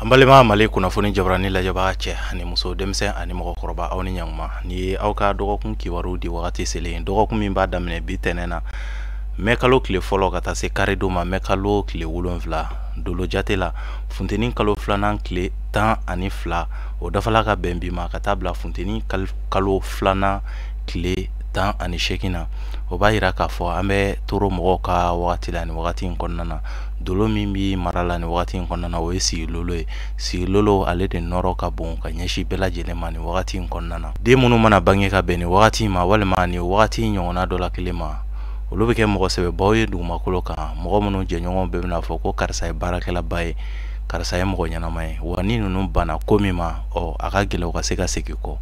An balima Mali kunnafoni jabarani lajɛbaga cɛ ani muso denmisɛn ani mɔgɔkɔrɔba aw ni ɲankuma ni ye aw ka dɔgɔkun kibaru di wagati selen dɔgɔkun min b'a daminɛ bi tɛnɛn na mai kalo tile fɔlɔ ka taa se karido ma mai kalo tile 7 dolo jate la funteni kalo filanan tile 12 o dafala ka bɛn bi ma ka taa bila funteni kalo filanan tile 18 na o b'a yira k'a fɔ an bɛ toro mɔgɔw ka wagati la ni wagati in kɔnɔna na dolo min bi mara la ni wagati in kɔnɔna na o ye sigilolo ye sigilolo ale de nɔrɔ ka bon ka ɲɛsin bɛɛ lajɛlen ma ni wagati in kɔnɔna na den minnu mana bange ka bɛn ni wagati ma walima ni wagati ɲɔgɔnna dɔ la kelen ma olu bɛ kɛ mɔgɔ sɛbɛbaw ye dugumakolo kan mɔgɔ minnu jɛɲɔgɔn bɛɛ bɛna fɔ ko karisa ye baarakɛlaba ye karisa ye mɔgɔ ɲɛnama ye wa ni ninnu banna ko min ma a ka gɛlɛn ka se ka segin kɔ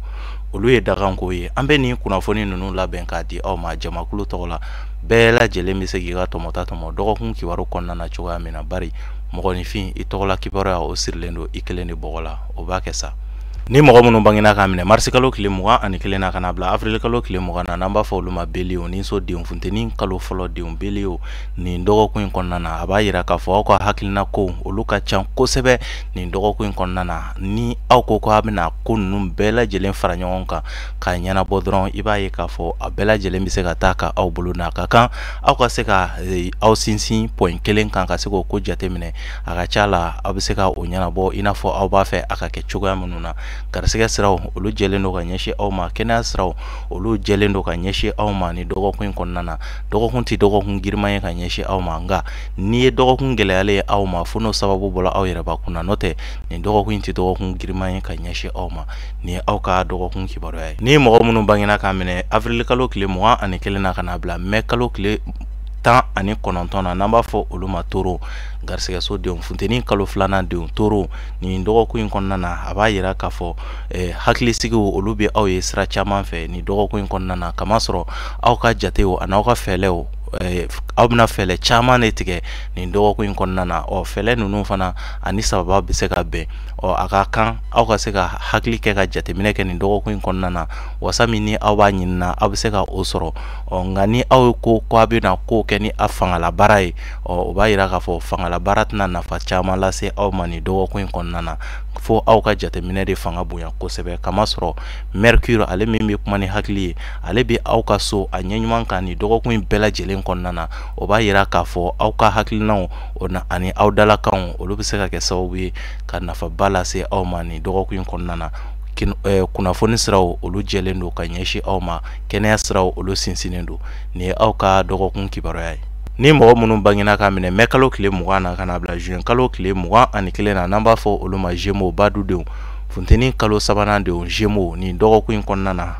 olu ye daganko ye an bɛ nin kunnafoni ninnu labɛn k'a di aw ma jamakulu tɔgɔ la bɛɛ lajɛlen bɛ se k'i ka tɔmɔta tɔmɔ dɔgɔkun kibaru kɔnɔna na cogoya min na bari mɔgɔninfin i tɔgɔla kibaruya o sirilen don i kelen de bɔgɔ la o b'a kɛ sa ni mɔgɔ minnu bangena k'a minɛ marisi kalo tile 21 na ka na bila avril kalo tile 20 na n'an b'a fɔ olu ma beliw ni so denw funteni kalo fɔlɔ denw beliw nin dɔgɔkun in kɔnɔna na a b'a yira k'a fɔ aw ka hakilina ko olu ka ca kosɛbɛ nin dɔgɔkun in kɔnɔna na ni aw ko aw bɛna ko ninnu bɛɛ lajɛlen fara ɲɔgɔn kan k'a ɲɛnabɔ dɔrɔn i b'a ye k'a fɔ a bɛɛ lajɛlen bɛ se ka taa ka aw bolo n'a ka kan aw ka se ka aw sinsin point kelen kan ka se k'o ko jateminɛ a ka ca la aw bɛ se ka o ɲɛnabɔ i n'a fɔ aw b'a fɛ a ka kɛ cogoya minnu na garisɛgɛ siraw olu jɛlen don ka ɲɛsin aw ma kɛnɛya siraw olu jɛlen don ka ɲɛsin aw ma ni dɔgɔkun in kɔnɔna na dɔgɔkun tɛ dɔgɔkun giriman ye ka ɲɛsin aw ma nka ni ye dɔgɔkun gɛlɛyalen ye aw ma fo n'o sababu bɔra aw yɛrɛbakun na n'o tɛ nin dɔgɔkun tɛ dɔgɔkun giriman ye ka ɲɛsin aw ma ni ye aw ka dɔgɔkun kibaruya ye ni mɔgɔ minnu bangena k'a minɛ avril kalo tile 21 na ka na bila mai kalo tile 19 na n'an b'a fɔ olu ma toro garisɛgɛso denw funteni kalo filanan denw toro nin dɔgɔkun in kɔnɔna na a b'a yira k'a fɔ hakilisigiw olu bɛ aw ye sira caman fɛ nin dɔgɔkun in kɔnɔna na kamasɔrɔ aw ka jatew ani aw ka fɛɛlɛw aw bɛna fɛɛlɛ caman de tigɛ nin dɔgɔkun in kɔnɔna na fɛɛlɛ ninnu fana ani sababa bɛ se ka bɛn a ka kan aw ka se ka hakili kɛ ka jateminɛ kɛ nin dɔgɔkun in kɔnɔna na wasa min ni aw b'a ɲinina aw bɛ se ka o sɔrɔ nka ni aw ye ko aw bɛna ko kɛ ni a fangalabaara ye o b'a yira k'a fɔ fangalabaara tɛna nafa caman lase aw ma nin dɔgɔkun in kɔnɔna na fo aw ka jateminɛ de fanga bonya kosɛbɛ kamasɔrɔ mercure ale min bɛ kuma ni hakili ye ale bɛ aw ka so a ɲɛɲuman kan nin dɔgɔkun in bɛɛ lajɛlen kɔnɔna na o b'a yira k'a fɔ aw ka hakilinaw ani aw dalakanw olu bɛ se ka kɛ sababu ye ka nafaba lase aw ma nin dɔgɔkun in kɔnɔna na kunnafoni siraw olu jɛlen don ka ɲɛsin aw ma kɛnɛya siraw olu sinsinnen don nin ye aw ka dɔgɔkun kibaruya ye ni mɔgɔ minnu bangena k'a minɛ mai kalo tile 20 na ka na bila juin kalo tile 21 na n'an b'a fɔ olu ma Gémeaux badudenw funteni kalo sabanan denw Gémeaux nin dɔgɔkun in kɔnɔna na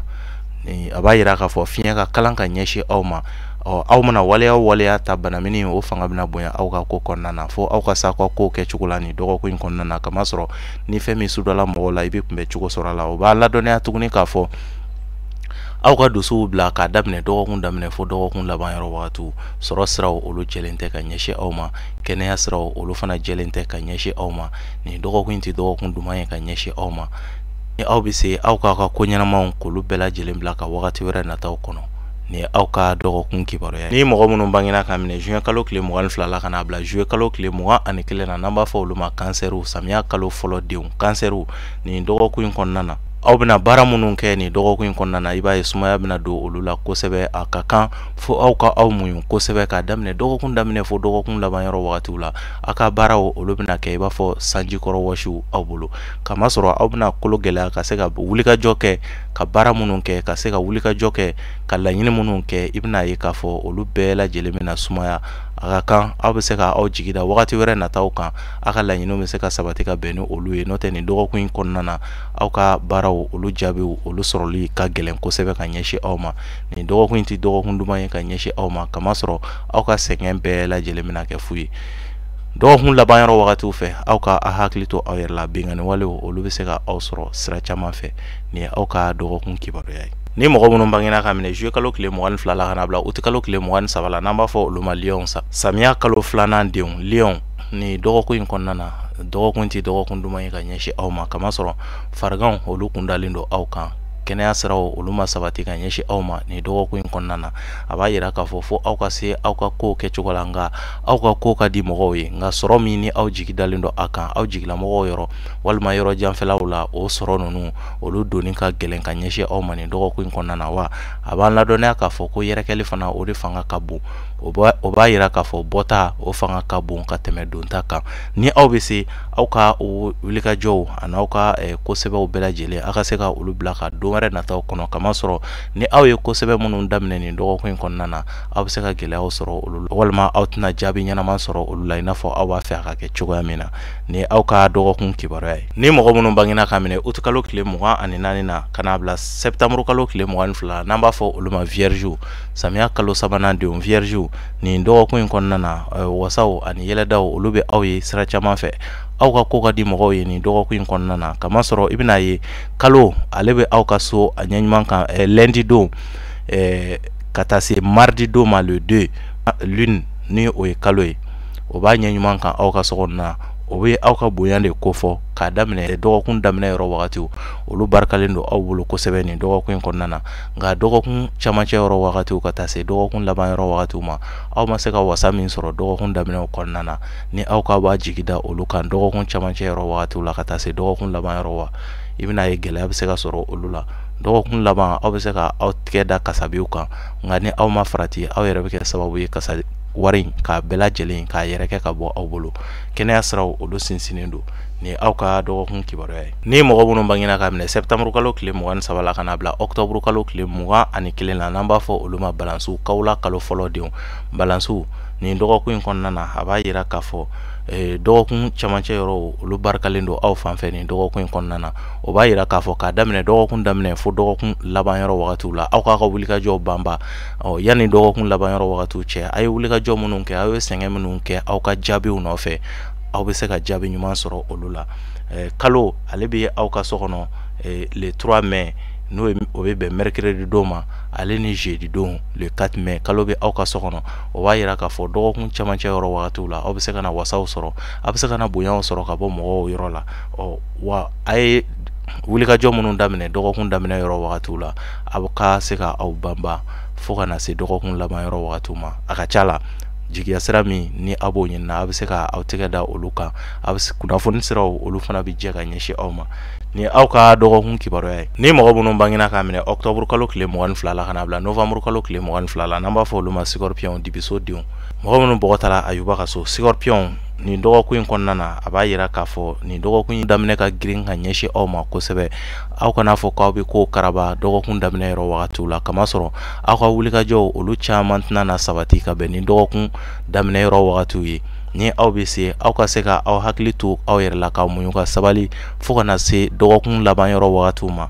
a b'a yira k'a fɔ fiɲɛ ka kalan ka ɲɛsin aw ma aw mana waleya ta banamini o fanga bɛna bonya aw ka ko kɔnɔna na fo aw ka sa ko kɛcogo la nin dɔgɔkun in kɔnɔna na kamasɔrɔ ni fɛn min sudala mɔgɔw la i bɛ kunbɛ cogo sɔrɔ a la o b'a ladɔnniya tuguni k'a fɔ aw ka dusuw bila k'a daminɛ dɔgɔkun daminɛ fo dɔgɔkun laban yɔrɔ wagatiw sɔrɔ siraw olu jɛlen tɛ ka ɲɛsin aw ma kɛnɛya siraw olu fana jɛlen tɛ ka ɲɛsin aw ma nin dɔgɔkun tɛ dɔgɔkun duman ye ka ɲɛsin aw ma ni aw bɛ se aw k'a ka ko ɲɛnamaw k'olu bɛɛ lajɛlen bila ka wagati wɛrɛ nataw kɔnɔ ni aw ka dɔgɔkun kibaruya ni mɔgɔ minnu bangena k'a minɛ juin kalo tile 22 la ka na bila juillet kalo tile 21 na n'an b'a fɔ olu ma kansɛriw samiya kalo fɔlɔ denw kansɛriw nin dɔgɔkun in kɔnɔna na aw bɛna baara minnu kɛ nin dɔgɔkun in kɔnɔna na i b'a ye sumaya bɛna don olu la kosɛbɛ a ka kan fo aw ka aw muɲu kosɛbɛ k'a daminɛ dɔgɔkun daminɛ fo dɔgɔkun laban yɔrɔ wagatiw la aw ka baaraw olu bɛna kɛ i b'a fɔ sanji kɔrɔ wɔsiw aw bolo kamasɔrɔ aw bɛna kolo gɛlɛya ka se ka wulikajɔ kɛ ka baara minnu kɛ ka se ka wulikajɔ kɛ ka laɲini minnu kɛ i bɛna ye k'a fɔ olu bɛɛ lajɛlen bɛna sumaya a ka kan aw bɛ se ka aw jigi da wagati wɛrɛ nataw kan aw ka laɲiniw bɛ se ka sabati ka bɛn ni olu ye n'o tɛ nin dɔgɔkun in kɔnɔna na aw ka baaraw olu jaabiw olu sɔrɔli ka gɛlɛn kosɛbɛ ka ɲɛsin aw ma nin dɔgɔkun in tɛ dɔgɔkun duman ye ka ɲɛsin aw ma kamasɔrɔ aw ka sɛgɛn bɛɛ lajɛlen bɛna kɛ fu ye dɔgɔkun laban yɔrɔ wagatiw fɛ aw ka a hakili to aw yɛrɛ la bengani walew olu bɛ se ka aw sɔrɔ sira caman fɛ nin ye aw ka dɔgɔkun kibaruya ye ni mɔgɔ minnu bangena ka minɛ juillet kalo tile 22 la ka na bila août kalo tile 23 la n'an b'a fɔ olu ma Lion samiya kalo filanan denw Lion ni dɔgɔkun in kɔnɔna na dɔgɔkun tɛ dɔgɔkun duman ye ka ɲɛsin aw ma kamasɔrɔ fariganw olu kun dalen don aw kan kɛnɛya siraw olu ma sabati ka ɲɛsin aw ma ni dɔgɔkun in kɔnɔna na a b'a yira k'a fɔ aw ka se aw ka kow kɛcogo la nka aw ka ko ka di mɔgɔw ye nka sɔrɔ min ni aw jigi dalen don a kan aw jigila mɔgɔw yɔrɔ walima yɔrɔ janfɛlaw la o sɔrɔ ninnu olu doni ka gɛlɛn ka ɲɛsin aw ma ni dɔgɔkun in kɔnɔna na wa a b'an ladɔnniya k'a fɔ ko yɛrɛkɛli fana o de fanga ka bon o b'a yira k'a fɔ bɔta o fanga ka bon ka tɛmɛ donta kan ni aw bɛ se aw ka o wulikajɔw ani aw ka kosɛbɛw bɛɛ lajɛlen aw ka se ka olu bila ka don wɛrɛ nataw kɔnɔ kamasɔrɔ ni aw ye kosɛbɛ minnu daminɛ nin dɔgɔkun in kɔnɔna na aw bɛ se ka gɛlɛyaw sɔrɔ olu la walima aw tɛna jaabi ɲɛnama sɔrɔ olu la i n'a fɔ aw b'a fɛ a ka kɛ cogoya min na ni aw ka dɔgɔkun kibaruya ye ni mɔgɔ minnu bangena ka minɛ uti kalo tile 24 na ka n'a bila septembre kalo tile 22 n'an b'a fɔ olu ma vierge samiya kalo sabanan denw vierge nin dɔgɔkun in kɔnɔna na wasaw ani yɛlɛdaw olu bɛ aw ye sira caman fɛ aw ka ko ka di mɔgɔw ye nin dɔgɔkun in kɔnɔna na kamasɔrɔ i bɛna ye kalo ale bɛ aw ka so a ɲɛɲuman kan lundi don ka taa se mardi don ma le 2 lune ni o ye kalo ye o b'a ɲɛɲuman kan aw ka so kɔnɔna na o bɛ aw ka bonya de kofɔ k'a daminɛ dɔgɔkun daminɛ yɔrɔ wagatiw olu barikalen don aw bolo kosɛbɛ nin dɔgɔkun in kɔnɔna na nka dɔgɔkun camancɛ yɔrɔ wagatiw ka taa se dɔgɔkun laban yɔrɔ wagatiw ma aw ma se ka wasa min sɔrɔ dɔgɔkun daminɛw kɔnɔna na ni aw ka b'a jigi da olu kan dɔgɔkun camancɛ yɔrɔ wagatiw la ka taa se dɔgɔkun laban yɔrɔ wa i bɛna ye gɛlɛya bɛ se ka sɔrɔ olu la dɔgɔkun laban aw bɛ se ka aw tigɛ da kasabiw kan nka ni aw ma farati aw yɛrɛ bɛ kɛ sababu ye kasa wari k'a bɛɛ lajɛlen k'a yɛrɛkɛ ka bɔ aw bolo kɛnɛya siraw olu sinsinnen don ni aw ka dɔgɔkun kibaruya ye ni mɔgɔ minnu bangena ka minɛ septembre kalo tile 23 la ka n'a bila octobre kalo tile 21 la n'an b'a fɔ olu ma balansiw kawula kalo fɔlɔ denw balansiw nin dɔgɔkun in kɔnɔna na a b'a yira k'a fɔ dɔgɔkun camancɛ yɔrɔ olu barikalen don aw fan fɛ nin dɔgɔkun in kɔnɔna na o b'a yira k'a fɔ k'a daminɛ dɔgɔkun daminɛ fo dɔgɔkun laban yɔrɔ wagatiw la aw k'a ka wulikajɔw banba yanni dɔgɔkun laban yɔrɔ wagatiw cɛ a ye wulikajɔ minnu kɛ aw ye sɛgɛn minnu kɛ aw ka jaabiw nɔfɛ aw bɛ se ka jaabi ɲuman sɔrɔ olu la kalo ale bɛ aw ka so kɔnɔ le 3 mai n'o o bɛ bɛn mercredi don ma ale ni jeudi don le 4 mai kalo bɛ aw ka so kɔnɔ o b'a yira k'a fɔ dɔgɔkun camancɛ yɔrɔ wagatiw la aw bɛ se ka na wasaw sɔrɔ aw bɛ se ka na bonyaw sɔrɔ ka bɔ mɔgɔw yɔrɔ la wa a ye wulikajɔ minnu daminɛ dɔgɔkun daminɛ yɔrɔ wagatiw la aw ka se ka aw banba fo ka na se dɔgɔkun laban yɔrɔ wagatiw ma a ka ca la jigiya sira min ni aw b'o ɲinina aw bɛ se ka aw tɛgɛ da olu kan aw bɛ kunnafoni siraw olu fana bɛ jɛ ka ɲɛsin aw ma ni aw ka dɔgɔkun kibaruya ye ni mɔgɔ minnu bangena ka minɛ octobre kalo tile 22 la ka n'a bila novembre kalo tile 22 la n'an b'a fɔ olu ma Scorpion dibiso denw mɔgɔ minnu bɔgɔtara Ayuba ka so Scorpion nin dɔgɔkun in kɔnɔna na a b'a yira k'a fɔ nin dɔgɔkun in daminɛ ka girin ka ɲɛsin aw ma kosɛbɛ aw kana fɔ k'aw bɛ ko karaba dɔgɔkun daminɛ yɔrɔ wagatiw la kamasɔrɔ aw ka wulikajɔw olu caman tɛna na sabati ka bɛn nin dɔgɔkun daminɛ yɔrɔ wagatiw ye ni aw bɛ se aw ka se ka aw hakili to aw yɛrɛ la k'aw muɲu ka sabali fo ka na se dɔgɔkun laban yɔrɔ wagatiw ma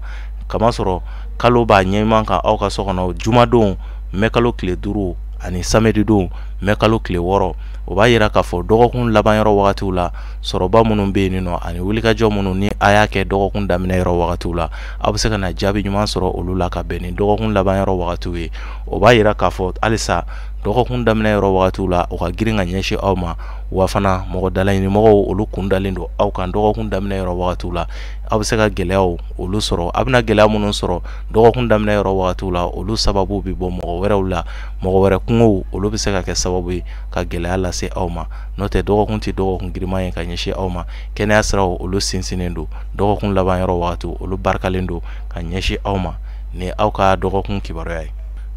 kamasɔrɔ kalo b'a ɲɛɲuman kan aw ka so kɔnɔ jumadon mɛ kalo tile 5 ani samedi don mɛ kalo tile 6 o b'a yira k'a fɔ dɔgɔkun laban yɔrɔ wagatiw la sɔrɔba minnu bɛ yen nɔ ani wulikajɔ minnu ni a y'a kɛ dɔgɔkun daminɛ yɔrɔ wagatiw la aw bɛ se ka na jaabi ɲuman sɔrɔ olu la ka bɛn ni dɔgɔkun laban yɔrɔ wagatiw ye o b'a yira k'a fɔ halisa dɔgɔkun daminɛ yɔrɔ wagatiw la o ka girin ka ɲɛsin aw ma wa fana mɔgɔ dalaɲinimɔgɔw olu kun dalen don aw kan dɔgɔkun daminɛ yɔrɔ wagatiw la aw bɛ se ka gɛlɛyaw olu sɔrɔ a bɛna gɛlɛya minnu sɔrɔ dɔgɔkun daminɛ yɔrɔ wagatiw la olu sababu bɛ bɔ mɔgɔ wɛrɛw la mɔgɔ wɛrɛ kungow olu bɛ se ka kɛ sababu ye ka gɛlɛya lase aw ma n'o tɛ dɔgɔkun tɛ dɔgɔkun giriman ye ka ɲɛsin aw ma kɛnɛya siraw olu sinsinnen don dɔgɔkun laban yɔrɔ wagatiw olu barikalen don ka ɲɛsin aw ma ni aw ka dɔgɔkun kibaruya ye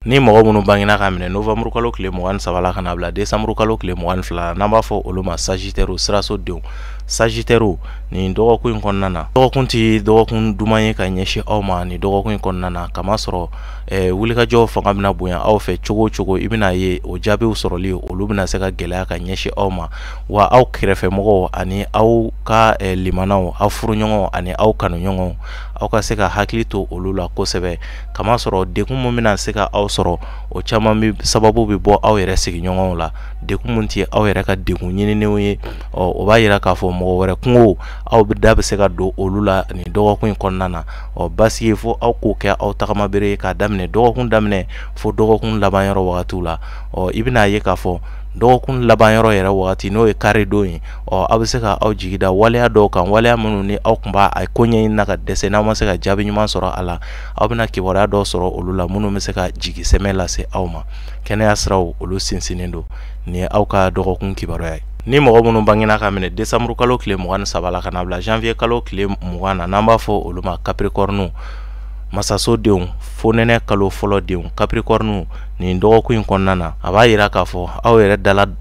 ni mɔgɔ minnu bangena ka minɛ novembre kalo tile 23 la ka n'a bila décembre kalo tile 22 n'an b'a fɔ olu ma Sagittaire siraso denw Sagittaire nin dɔgɔkun in kɔnɔna na dɔgɔkun tɛ dɔgɔkun duman ye ka ɲɛsin aw ma ni dɔgɔkun in kɔnɔna na kamasɔrɔ wulikajɔ fanga bɛna bonya aw fɛ cogo o cogo i bɛna ye o jaabiw sɔrɔli olu bɛna se ka gɛlɛya ka ɲɛsin aw ma wa aw kɛrɛfɛmɔgɔw ani aw ka limanaw aw furuɲɔgɔnw ani aw kanuɲɔgɔnw aw ka se ka hakili to olu la kosɛbɛ kamasɔrɔ degun mun bɛna se ka aw sɔrɔ o caman sababu bɛ bɔ aw yɛrɛ sigiɲɔgɔnw la degun mun tɛ aw yɛrɛ ka degun ɲininiw ye o b'a yira k'a fɔ mɔgɔ wɛrɛ kungo aw da bɛ se ka don olu la nin dɔgɔkun in kɔnɔna na basigi fo aw k'o kɛ aw tagama bere k'a daminɛ dɔgɔkun daminɛ fo dɔgɔkun laban yɔrɔ wagatiw la i bɛna ye k'a fɔ dɔgɔkun laban yɔrɔ yɛrɛ wagati n'o ye karidon ye aw bɛ se ka aw jigida waleya dɔw kan waleya minnu ni aw kun b'a ko ɲɛɲini na ka dɛsɛ n'aw ma se ka jaabi ɲuman sɔrɔ a la aw bɛna kibaruya dɔw sɔrɔ olu la minnu bɛ se ka jigi sɛmɛ lase aw ma kɛnɛya siraw olu sinsinnen don nin ye aw ka dɔgɔkun kibaruya ye ni mɔgɔ minnu bangena ka minɛ décembre kalo tile 23 la ka na bila janvier kalo tile 20 na n'an b'a fɔ olu ma capricorne masasodenw fo nɛnɛ kalo fɔlɔ denw capricorne nin dɔgɔkun in kɔnɔna na a b'a yira k'a fɔ aw yɛrɛ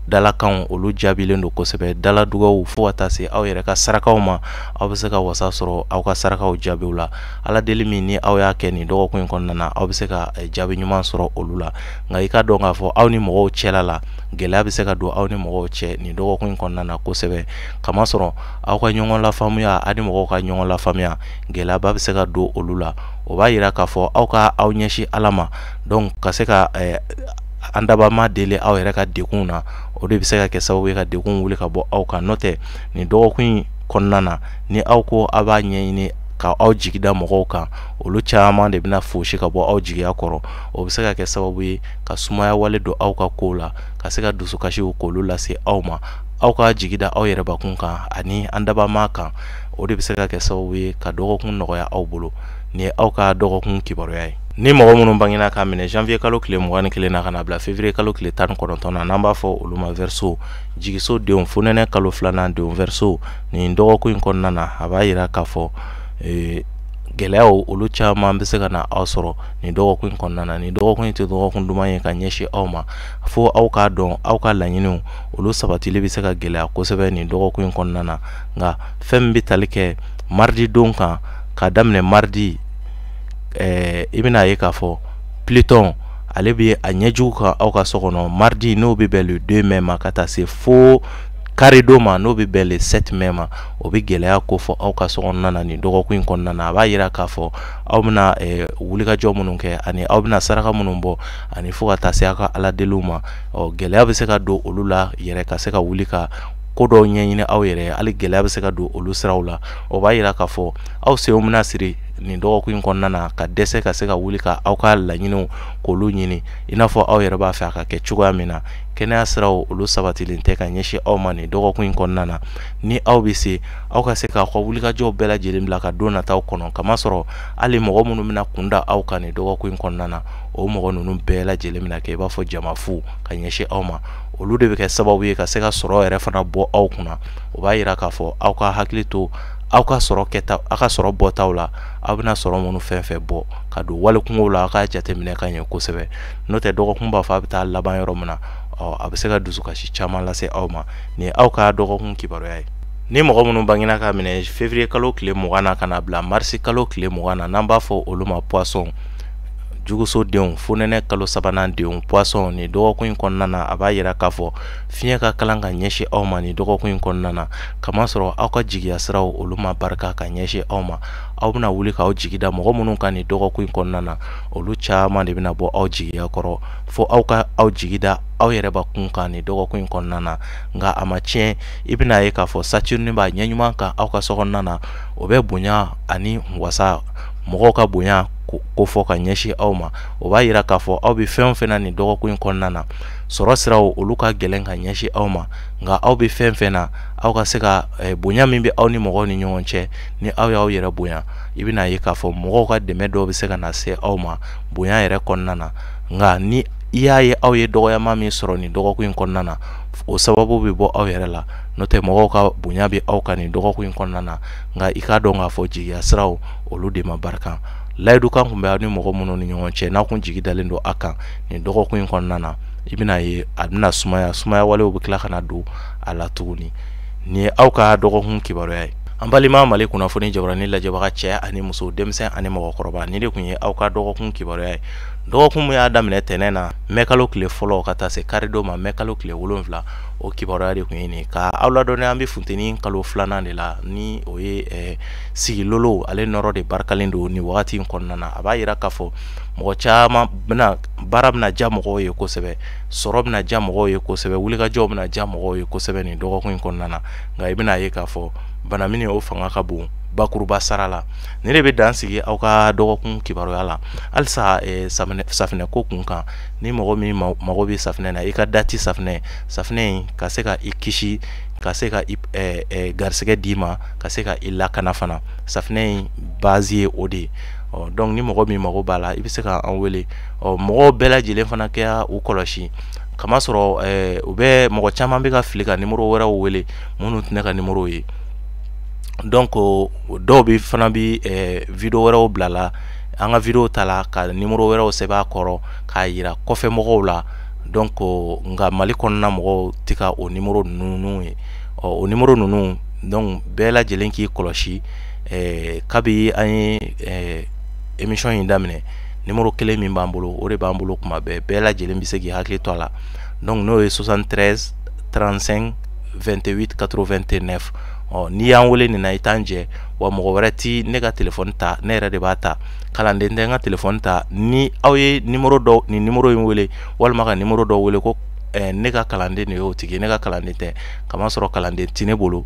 dalakanw olu jaabilen don kosɛbɛ daladugaw fo ka taa se aw yɛrɛ ka sarakaw ma aw bɛ se ka wasa sɔrɔ aw ka sarakaw jaabiw la ala deli min ni aw y'a kɛ nin dɔgɔkun in kɔnɔna na aw bɛ se ka jaabi ɲuman sɔrɔ olu la nka i ka dɔn k'a fɔ aw ni mɔgɔw cɛla la gɛlɛya bɛ se ka don aw ni mɔgɔw cɛ nin dɔgɔkun in kɔnɔna na kosɛbɛ kamasɔrɔ aw ka ɲɔgɔn lafaamuya ani mɔgɔw ka ɲɔgɔn lafaamuya gɛlɛyaba bɛ se ka don olu la o b'a yira k'a fɔ aw ka aw ɲɛsin ala ma donc ka se ka an daba ma deli aw yɛrɛ ka dekun na o de bɛ se ka kɛ sababu ye ka dekun wuli ka bɔ aw kan n'o tɛ nin dɔgɔkun in kɔnɔna na ni aw ko aw b'a ɲɛɲini ka aw jigida mɔgɔw kan olu caman de bɛna fosi ka bɔ aw jigiya kɔrɔ o bɛ se ka kɛ sababu ye ka sumaya wale don aw ka kow la ka se ka dusukasiw k'olu lase aw ma aw ka jigida aw yɛrɛbakun kan ani an daba ma kan o de bɛ se ka kɛ sababu ye ka dɔgɔkun nɔgɔya aw bolo nin ye aw ka dɔgɔkun kibaruya ye ni mɔgɔ minnu bangena ka minɛ janvier kalo tile 21 na ka na bila février kalo tile 19 na n'an b'a fɔ olu ma verseau jigiso denw fo nɛnɛ kalo 2nan denw verseau nin dɔgɔkun in kɔnɔna na a b'a yira k'a fɔ gɛlɛyaw olu caman bɛ se ka na aw sɔrɔ nin dɔgɔkun in kɔnɔna na nin dɔgɔkun in tɛ dɔgɔkun duman ye ka ɲɛsin aw ma fo aw k'a dɔn aw ka laɲiniw olu sabatili bɛ se ka gɛlɛya kosɛbɛ nin dɔgɔkun in kɔnɔna na nka fɛn min bɛ tali kɛ mardi don kan ka daminɛ mardi i bɛna ye k'a fɔ Pluton ale bɛ a ɲɛjugu kan aw ka so kɔnɔ mardi n'o bɛ bɛn le 2 mai ma ka taa se fo karidon ma n'o bɛ bɛn le 7 mai ma o bɛ gɛlɛya ko fɔ aw ka so kɔnɔna na nin dɔgɔkun in kɔnɔna na a b'a yira k'a fɔ aw bɛna wulikajɔ minnu kɛ ani aw bɛna saraka minnu bɔ ani fo ka taa se aw ka ala deliw ma gɛlɛya bɛ se ka don olu la yɛrɛ ka se ka wuli ka ko dɔw ɲɛɲini aw yɛrɛ hali gɛlɛya bɛ se ka don olu siraw la o b'a yira k'a fɔ aw senw bɛna siri nin dɔgɔkun in kɔnɔna na ka dɛsɛ ka se ka wuli ka aw ka laɲiniw k'olu ɲini i n'a fɔ aw yɛrɛ b'a fɛ a ka kɛ cogoya min na kɛnɛya siraw olu sabatilen tɛ ka ɲɛsin aw ma nin dɔgɔkun in kɔnɔna na ni aw bɛ se aw ka se k'aw ka wulikajɔw bɛɛ lajɛlen bila ka don nataw kɔnɔ kamasɔrɔ hali mɔgɔ minnu bɛna kunda aw kan nin dɔgɔkun in kɔnɔna na o mɔgɔ ninnu bɛɛ lajɛlen bɛna kɛ i b'a fɔ jamafu ka ɲɛsin aw ma olu de bɛ kɛ sababu ye ka se ka sɔrɔ yɛrɛ fana bɔ aw kunna o b'a yira k'a fɔ aw ka hakili to aw ka sɔrɔ kɛta aw ka sɔrɔ bɔtaw la aw bɛna sɔrɔ minnu fɛn fɛn bɔ ka don wale kungow la aw ka jateminɛ ka ɲɛ kosɛbɛ n'o tɛ dɔgɔkun b'a fɔ a bɛ taa laban yɔrɔ min na a bɛ se ka dusukasi caman lase aw ma nin ye aw ka dɔgɔkun kibaruya ye ni mɔgɔ minnu bangena ka minɛ février kalo tile 20 na ka na bila mars kalo tile 20 na n'an b'a fɔ olu ma poisson juguso denw fo nɛnɛ kalo 3nan denw poisson ni dɔgɔkun in kɔnɔna na a b'a yira k'a fɔ fiɲɛ ka kalan ka ɲɛsin aw ma ni dɔgɔkun in kɔnɔna na kamasɔrɔ aw ka jigiya siraw olu ma barika ka ɲɛsin aw ma aw bɛna wuli k'aw jigida mɔgɔ minnu kan ni dɔgɔkun in kɔnɔna na olu caman de bɛna bɔ aw jigiya kɔrɔ fo aw ka aw jigida aw yɛrɛbakun kan ni dɔgɔkun in kɔnɔna na nka a ma tiɲɛ i bɛna ye k'a fɔ Saturne b'a ɲɛɲuman kan aw ka so kɔnɔna na o bɛ bonya ani wasa mɔgɔw ka bonya ko fɔ ka ɲɛsin aw ma o b'a yira k'a fɔ aw bɛ fɛn o fɛn na nin dɔgɔkun in kɔnɔna na sɔrɔ siraw olu ka gɛlɛn ka ɲɛsin aw ma nka aw bɛ fɛn fɛn na aw ka se ka bonya min bɛ aw ni mɔgɔw ni ɲɔgɔn cɛ ni aw y'aw yɛrɛ bonya i bɛna ye k'a fɔ mɔgɔw ka dɛmɛ dɔw bɛ se ka na se aw ma bonya yɛrɛ kɔnɔna na nka ni i y'a ye aw ye dɔgɔyama min sɔrɔ nin dɔgɔkun in kɔnɔna na o sababu bɛ bɔ aw yɛrɛ la n'o tɛ mɔgɔw ka bonya bɛ aw kan nin dɔgɔkun in kɔnɔna na nka i k'a dɔn k'a fɔ jigiya siraw olu de ma barika layidukan kun bɛ aw ni mɔgɔ minnu ni ɲɔgɔn cɛ n'a kun jigi dalen don a kan nin dɔgɔkun in kɔnɔna na i bɛna ye a bɛna sumaya walew bɛ tila ka na don a la tuguni nin ye aw ka dɔgɔkun kibaruya ye an balima Mali kunnafoni jabarani lajɛbaga cɛ ani muso denmisɛn ani mɔgɔkɔrɔba ni de kun ye aw ka dɔgɔkun kibaruya ye dɔgɔkun min y'a daminɛ tɛnɛn na mɛ kalo tile fɔlɔ ka taa se karidon ma mɛ kalo tile 7 o kibaruya de kun ye nin ka aw ladɔnniya an bɛ funteni kalo 2nan de la ni o ye sigilolo ale nɔrɔ de barikalen don nin wagati in kɔnɔna na a b'a yira k'a fɔ mɔgɔ caman bɛna baara bɛna diya mɔgɔw ye kosɛbɛ sɔrɔ bɛna diya mɔgɔw ye kosɛbɛ wulikajɔw bɛna diya mɔgɔw ye kosɛbɛ nin dɔgɔkun in kɔnɔna na nka i bɛna ye k'a fɔ bana min o fanga ka bon bakuruba sara la ne de bɛ dan sigi aw ka dɔgɔkun kibaruya la halisa safinɛ ko kun kan ni mɔgɔ min mago bɛ safinɛ na i ka dati safinɛ in ka se ka i kisi ka se ka garisɛgɛ d'i ma ka se ka i lakana fana safinɛ in base ye o de ye donc ni mɔgɔ min mago b'a la i bɛ se ka an wele mɔgɔw bɛɛ lajɛlen fana kɛ u kɔlɔsi kama sɔrɔ u bɛ mɔgɔ caman bɛ ka fili ka numéro wɛrɛw wele minnu tɛ ne ka numéro ye donc dɔw bɛ fana bɛ video wɛrɛw bila la an ka video ta la ka numéro wɛrɛw sɛbɛn a kɔrɔ k'a yira kɔfɛ mɔgɔw la donc nka Mali kɔnɔna mɔgɔw tɛ ka o numéro ninnu ye o numéro ninnu donc bɛɛ lajɛlen k'i kɔlɔsi kabi an ye émission in daminɛ numéro kelen min b'an bolo o de b'an bolo kuma bɛɛ lajɛlen bɛ se k'i hakili to a la donc n'o ye 73 35 28 89 n'i y'an wele nin na i t'an jɛ wa mɔgɔ wɛrɛ ti ne ka telefɔni ta ne yɛrɛ de b'a ta kalanden tɛ n ka telefɔni ta ni aw ye numéro dɔ ni numéro in wele walima ka numéro dɔ wele ko ne ka kalanden de y'o tigi ne ka kalanden tɛ kama sɔrɔ kalanden ti ne bolo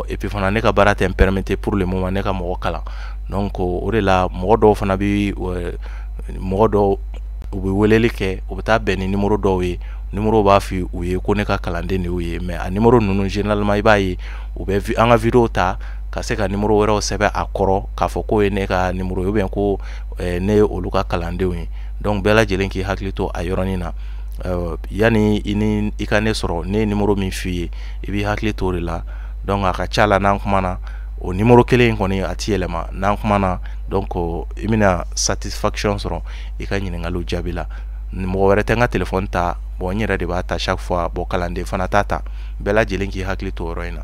et puis fana ne ka baara tɛ n permettre pour le moment ne ka mɔgɔ kalan donc o de la mɔgɔ dɔw fana bi mɔgɔ dɔw u bɛ weleli kɛ u bɛ taa bɛn ni numéro dɔw ye numéro b'a fi u ye ko ne ka kalanden de y'u ye mais a numéro ninnu généralement i b'a ye u bɛ an ka video ta ka se ka numéro wɛrɛw sɛbɛn a kɔrɔ k'a fɔ ko ye ne ka numéro ye ou bien ko ne ye olu ka kalandenw ye donc bɛɛ lajɛlen k'i hakili to a yɔrɔnin na yani i ka ne sɔrɔ ne ye numéro min f'i ye i b'i hakili to o de la donc a ka ca la n'an kumana o numéro kelen in kɔni a ti yɛlɛma n'an kumana donc i bɛna satisfaction sɔrɔ i ka ɲininkaliw jaabi la mɔgɔ wɛrɛ tɛ n ka telefɔni ta bon n yɛrɛ de b'a ta chaque fois bon kalanden fana t'a ta bɛɛ lajɛlen k'i hakili to o yɔrɔ in na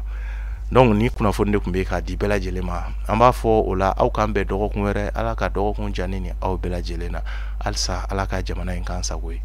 donc ni kunnafoni de tun bɛ k'a di bɛɛ lajɛlen ma an b'a fɔ o la aw k'an bɛn dɔgɔkun wɛrɛ ala ka dɔgɔkun diya ne ni aw bɛɛ lajɛlen na halisa ala ka jamana in k'an sago ye.